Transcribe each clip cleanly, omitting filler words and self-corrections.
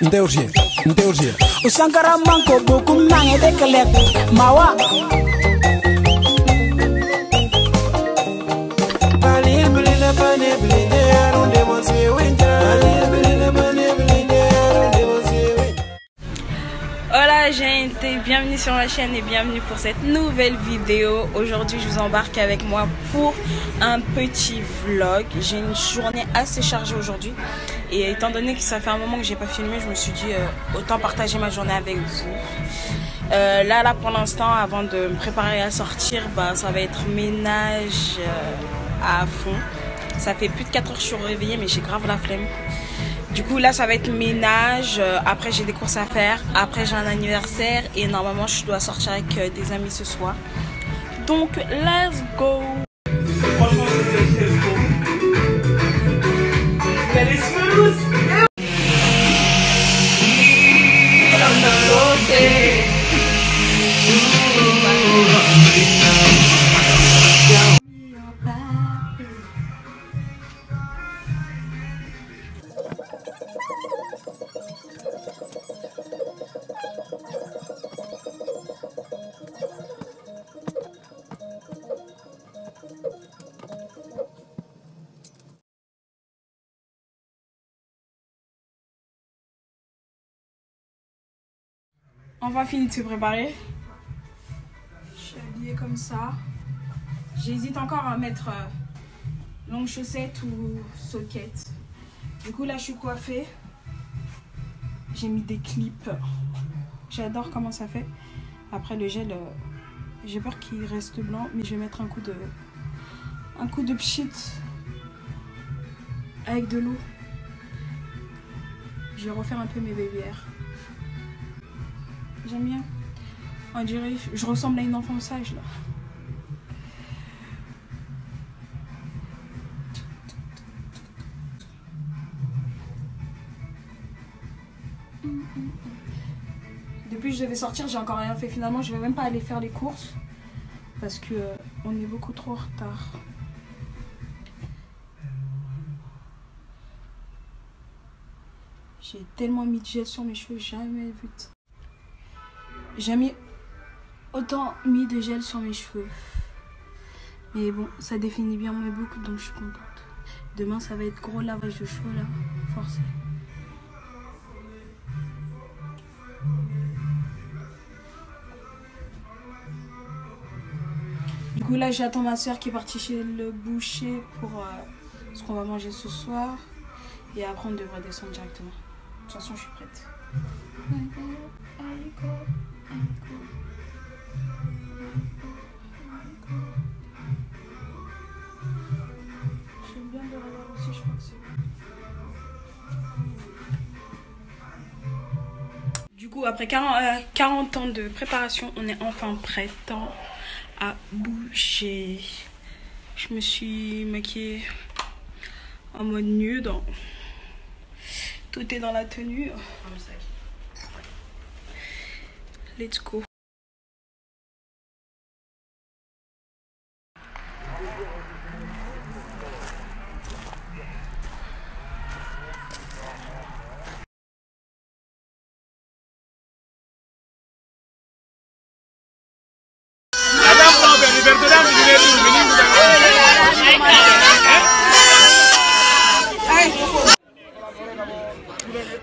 Ndeurie. Usankara manko bokum nange de kelek mawa. Hola gente, bienvenue sur ma chaîne et bienvenue pour cette nouvelle vidéo. Aujourd'hui je vous embarque avec moi pour un petit vlog. J'ai une journée assez chargée aujourd'hui et étant donné que ça fait un moment que j'ai pas filmé, je me suis dit autant partager ma journée avec vous. Là pour l'instant, avant de me préparer à sortir, ça va être ménage à fond. Ça fait plus de 4 heures que je suis réveillée mais j'ai grave la flemme. Du coup là ça va être ménage, après j'ai des courses à faire, après j'ai un anniversaire et normalement je dois sortir avec des amis ce soir. Donc let's go. Enfin fini de se préparer. Je suis habillée comme ça. J'hésite encore à mettre longue chaussette ou soquette. Du coup là je suis coiffée. J'ai mis des clips. J'adore comment ça fait. Après le gel, j'ai peur qu'il reste blanc, mais je vais mettre un coup de pchit avec de l'eau. Je vais refaire un peu mes baby hairs. J'aime bien. On dirait, je ressemble à une enfant sage là. Depuis que je devais sortir, j'ai encore rien fait. Finalement, je vais même pas aller faire les courses parce que on est beaucoup trop en retard. J'ai tellement mis de gel sur mes cheveux, jamais vu. Jamais autant mis de gel sur mes cheveux. Mais bon, ça définit bien mes boucles, donc je suis contente. Demain, ça va être gros lavage de cheveux là, forcé. Du coup là, j'attends ma soeur qui est partie chez le boucher pour ce qu'on va manger ce soir. Et après, on devrait descendre directement. De toute façon, je suis prête. J'aime bien le revoir aussi, je crois que c'est bon. Du coup, après 40 ans de préparation, on est enfin prêt à bouger. Je me suis maquillée en mode nude. Tout est dans la tenue. Let's go.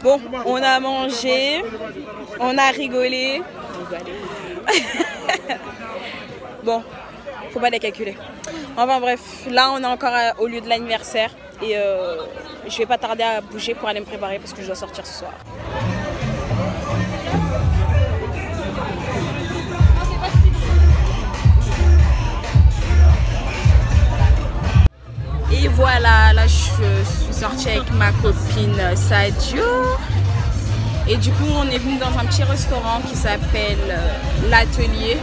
Bon, on a mangé, on a rigolé. Bon, faut pas les calculer. Enfin bref, là on est encore au lieu de l'anniversaire et je vais pas tarder à bouger pour aller me préparer parce que je dois sortir ce soir. Et voilà, là je suis sortie avec ma copine Sadio. Et du coup on est venu dans un petit restaurant qui s'appelle l'Atelier.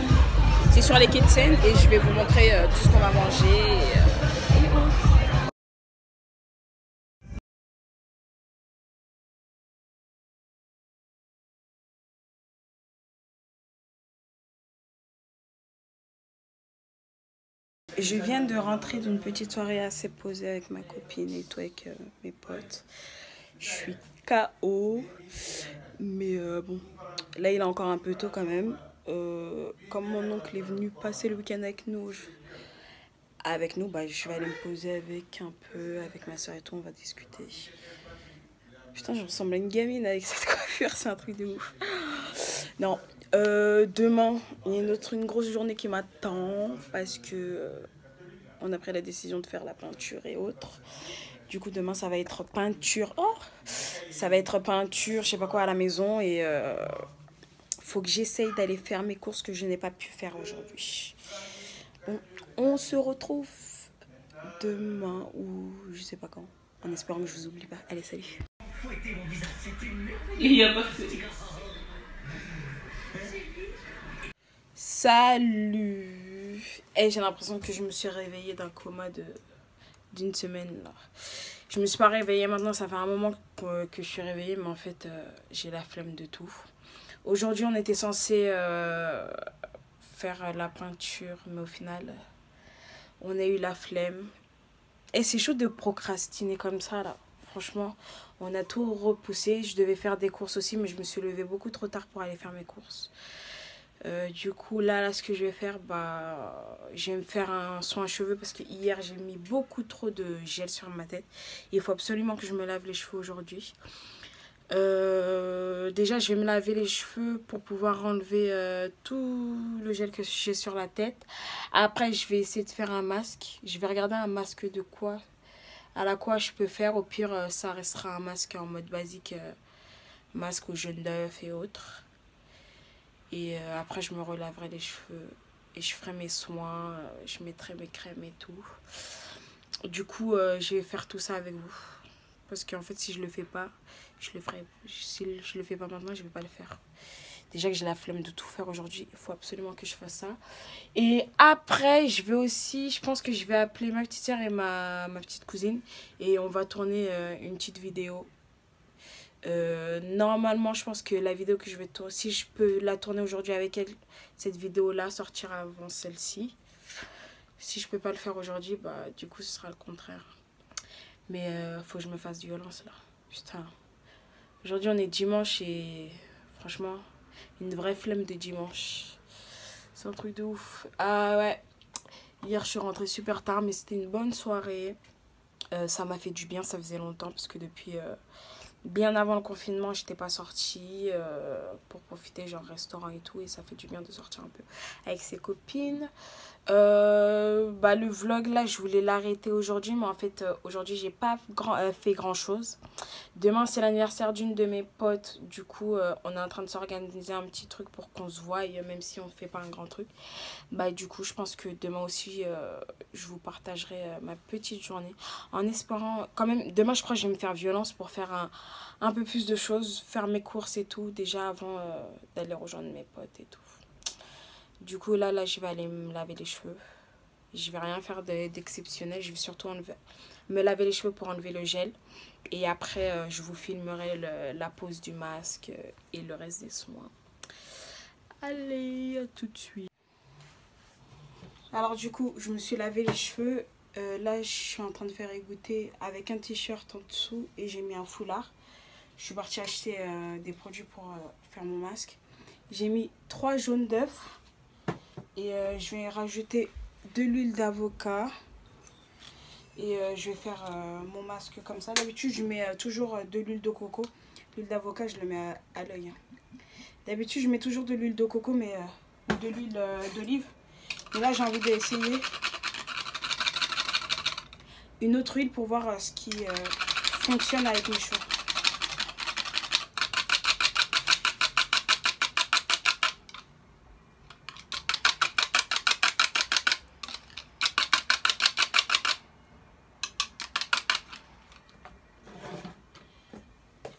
C'est sur les quais de Seine et je vais vous montrer tout ce qu'on va manger. Je viens de rentrer d'une petite soirée assez posée avec ma copine et tout, avec mes potes. Je suis KO. Mais bon, là il est encore un peu tôt quand même. Comme mon oncle est venu passer le week-end avec nous, bah, je vais aller me poser avec ma soeur et tout, on va discuter. Putain, je ressemble à une gamine avec cette coiffure, c'est un truc de ouf. Non, demain, il y a une grosse journée qui m'attend parce que on a pris la décision de faire la peinture et autres. Du coup, demain, ça va être peinture. Oh, ça va être peinture, je sais pas quoi, à la maison. Et faut que j'essaye d'aller faire mes courses que je n'ai pas pu faire aujourd'hui. Bon, on se retrouve demain ou je sais pas quand. En espérant que je vous oublie pas. Allez, salut. Il y a pas Salut. Et j'ai l'impression que je me suis réveillée d'un coma d'une semaine là. Je me suis pas réveillée maintenant, ça fait un moment que je suis réveillée, mais en fait j'ai la flemme de tout. Aujourd'hui on était censé faire la peinture, mais au final on a eu la flemme. Et c'est chaud de procrastiner comme ça là. Franchement, on a tout repoussé. Je devais faire des courses aussi, mais je me suis levée beaucoup trop tard pour aller faire mes courses. Du coup, là, ce que je vais faire, bah, je vais me faire un soin à cheveux parce que hier, j'ai mis beaucoup trop de gel sur ma tête. Il faut absolument que je me lave les cheveux aujourd'hui. Déjà, je vais me laver les cheveux pour pouvoir enlever tout le gel que j'ai sur la tête. Après, je vais essayer de faire un masque. Je vais regarder un masque de quoi, à la quoi je peux faire. Au pire, ça restera un masque en mode basique, masque au jaune d'œuf et autres. Et après, je me relaverai les cheveux et je ferai mes soins. Je mettrai mes crèmes et tout. Du coup, je vais faire tout ça avec vous. Parce qu'en fait, si je le fais pas, je le ferai. Si je le fais pas maintenant, je vais pas le faire. Déjà que j'ai la flemme de tout faire aujourd'hui, il faut absolument que je fasse ça. Et après, je pense que je vais appeler ma petite soeur et ma petite cousine. Et on va tourner une petite vidéo. Normalement, je pense que la vidéo que je vais tourner, si je peux la tourner aujourd'hui avec elle, cette vidéo-là sortira avant celle-ci. Si je peux pas le faire aujourd'hui, bah du coup, ce sera le contraire. Mais faut que je me fasse violence là. Putain. Aujourd'hui, on est dimanche et franchement, une vraie flemme de dimanche. C'est un truc de ouf. Ah ouais. Hier, je suis rentrée super tard, mais c'était une bonne soirée. Ça m'a fait du bien, ça faisait longtemps parce que depuis bien avant le confinement, j'étais pas sortie pour profiter genre restaurant et tout, et ça fait du bien de sortir un peu avec ses copines. Bah le vlog là, je voulais l'arrêter aujourd'hui, mais en fait aujourd'hui j'ai pas fait grand chose. Demain c'est l'anniversaire d'une de mes potes, du coup on est en train de s'organiser un petit truc pour qu'on se voie, même si on fait pas un grand truc. Bah du coup je pense que demain aussi je vous partagerai ma petite journée, en espérant quand même. Demain je crois que je vais me faire violence pour faire un peu plus de choses, faire mes courses et tout déjà avant d'aller rejoindre mes potes et tout. Du coup là je vais aller me laver les cheveux. Je vais rien faire d'exceptionnel, je vais surtout me laver les cheveux pour enlever le gel. Et après je vous filmerai la pose du masque et le reste des soins. Allez, à tout de suite. Alors du coup je me suis lavé les cheveux. Là je suis en train de faire égoutter avec un t-shirt en dessous et j'ai mis un foulard. Je suis partie acheter des produits pour faire mon masque. J'ai mis 3 jaunes d'œufs. Et je vais rajouter de l'huile d'avocat. Et je vais faire mon masque comme ça. D'habitude, je mets toujours de l'huile de coco. L'huile d'avocat, je le mets à l'œil. D'habitude, je mets toujours de l'huile de coco, mais de l'huile d'olive. Et là, j'ai envie d'essayer une autre huile pour voir ce qui fonctionne avec mes cheveux.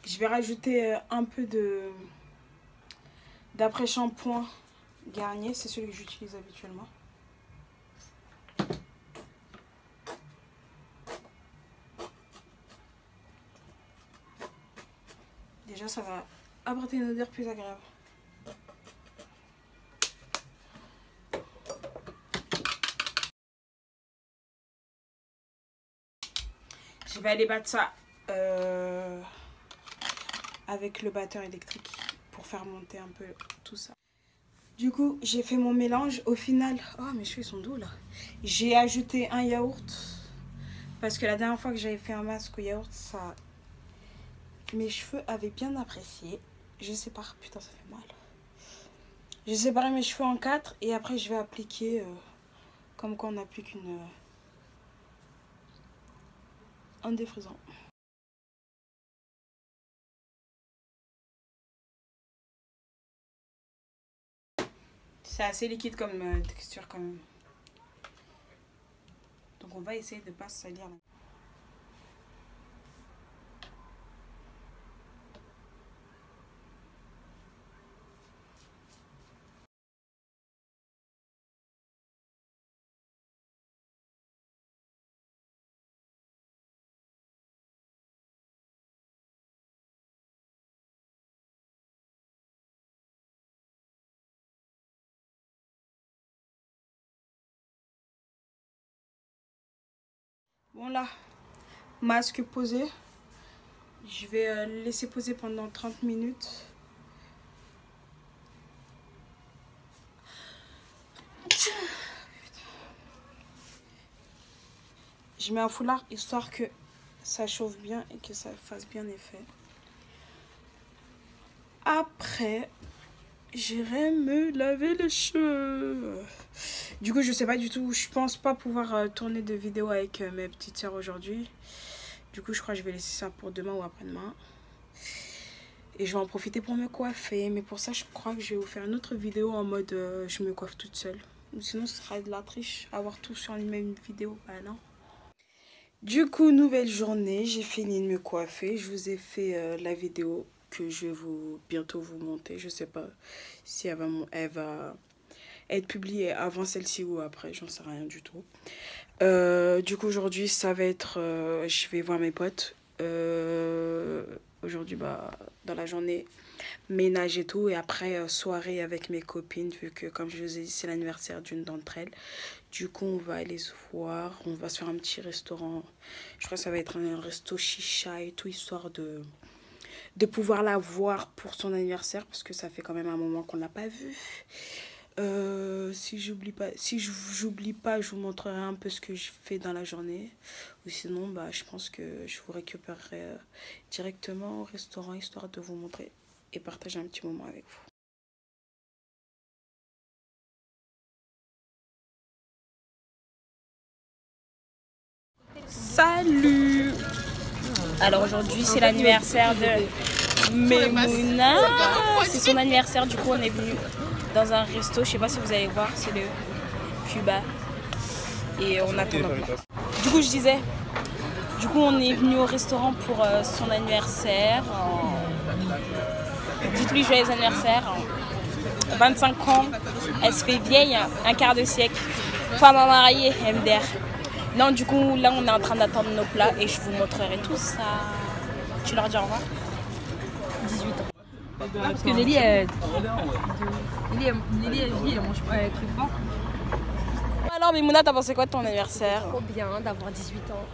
Je vais rajouter un peu d'après-shampoing Garnier, c'est celui que j'utilise habituellement. Déjà, ça va apporter une odeur plus agréable. Je vais aller battre ça avec le batteur électrique pour faire monter un peu tout ça. Du coup, j'ai fait mon mélange. Au final, oh mes cheveux ils sont doux là. J'ai ajouté un yaourt parce que la dernière fois que j'avais fait un masque au yaourt, ça, mes cheveux avaient bien apprécié. Je sépare, putain ça fait mal. J'ai séparé mes cheveux en 4 et après je vais appliquer comme quand on applique un défrisant. C'est assez liquide comme texture quand même. Donc on va essayer de ne pas se salir. Bon là, masque posé. Je vais le laisser poser pendant 30 minutes. Je mets un foulard histoire que ça chauffe bien et que ça fasse bien effet. Après, j'irai me laver les cheveux. Du coup, je sais pas du tout. Je pense pas pouvoir tourner de vidéo avec mes petites soeurs aujourd'hui. Du coup, je crois que je vais laisser ça pour demain ou après-demain. Et je vais en profiter pour me coiffer. Mais pour ça, je crois que je vais vous faire une autre vidéo en mode je me coiffe toute seule. Sinon, ce sera de la triche. Avoir tout sur une même vidéo. Bah non. Du coup, nouvelle journée. J'ai fini de me coiffer. Je vous ai fait la vidéo que je vais bientôt vous monter. Je sais pas si elle va être publiée avant celle-ci ou après. J'en sais rien du tout. Du coup, aujourd'hui, ça va être... je vais voir mes potes. Aujourd'hui, bah, dans la journée, ménage et tout. Et après, soirée avec mes copines, vu que, comme je vous ai dit, c'est l'anniversaire d'une d'entre elles. Du coup, on va aller se voir. On va se faire un petit restaurant. Je crois que ça va être un resto chicha et tout, histoire de pouvoir la voir pour son anniversaire. Parce que ça fait quand même un moment qu'on ne l'a pas vue. Si j'oublie pas, je vous montrerai un peu ce que je fais dans la journée. Ou sinon, bah, je pense que je vous récupérerai directement au restaurant, histoire de vous montrer et partager un petit moment avec vous. Salut! Alors aujourd'hui, c'est l'anniversaire de Memouna. C'est son anniversaire, du coup on est venu dans un resto, je sais pas si vous allez voir, c'est le Cuba. Et on attend. Du coup je disais, du coup on est venu au restaurant pour son anniversaire. Dites-lui joyeux anniversaire. 25 ans, elle se fait vieille, un quart de siècle. Femme mariée, MDR. Non, du coup là on est en train d'attendre nos plats et je vous montrerai tout ça. Tu leur dis au revoir. 18 ans. Parce que Nelly, elle mange pas avec le pain. Alors Memouna, t'as pensé quoi de ton anniversaire? Trop bien d'avoir 18 ans.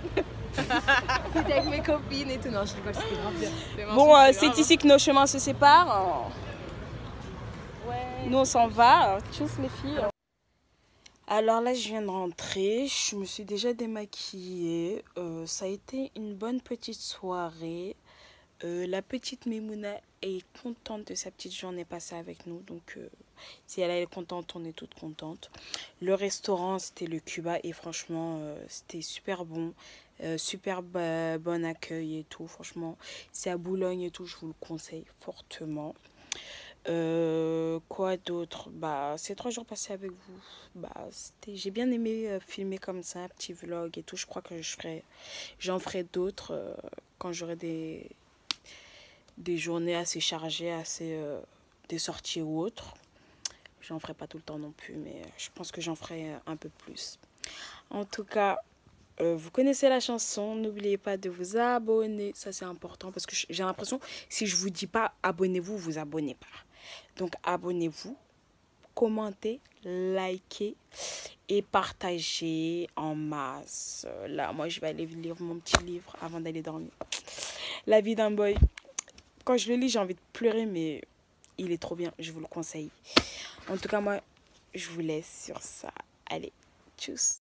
J'étais avec mes copines et tout. Non, je rigole, c'était grave bien. Bon, c'est ici que nos chemins se séparent. Ouais. Nous on s'en va. Tchuss les filles. Alors là, je viens de rentrer. Je me suis déjà démaquillée. Ça a été une bonne petite soirée. La petite Memouna est contente de sa petite journée passée avec nous. Donc, si elle est contente, on est toutes contentes. Le restaurant, c'était le Cuba. Et franchement, c'était super bon. Super bon accueil et tout. Franchement, c'est à Boulogne et tout. Je vous le conseille fortement. Quoi d'autre? Bah, ces 3 jours passés avec vous, bah, j'ai bien aimé filmer comme ça, un petit vlog et tout. Je crois que j'en ferai d'autres quand j'aurai des journées assez chargées, des sorties ou autres. J'en ferai pas tout le temps non plus, mais je pense que j'en ferai un peu plus. En tout cas, vous connaissez la chanson, n'oubliez pas de vous abonner, ça c'est important parce que j'ai l'impression si je vous dis pas abonnez-vous, vous abonnez pas. Donc abonnez-vous, commentez, likez et partagez en masse. Là, moi je vais aller lire mon petit livre avant d'aller dormir. La vie d'un boy. Quand je le lis, j'ai envie de pleurer, mais il est trop bien. Je vous le conseille. En tout cas, moi, je vous laisse sur ça. Allez, tchuss.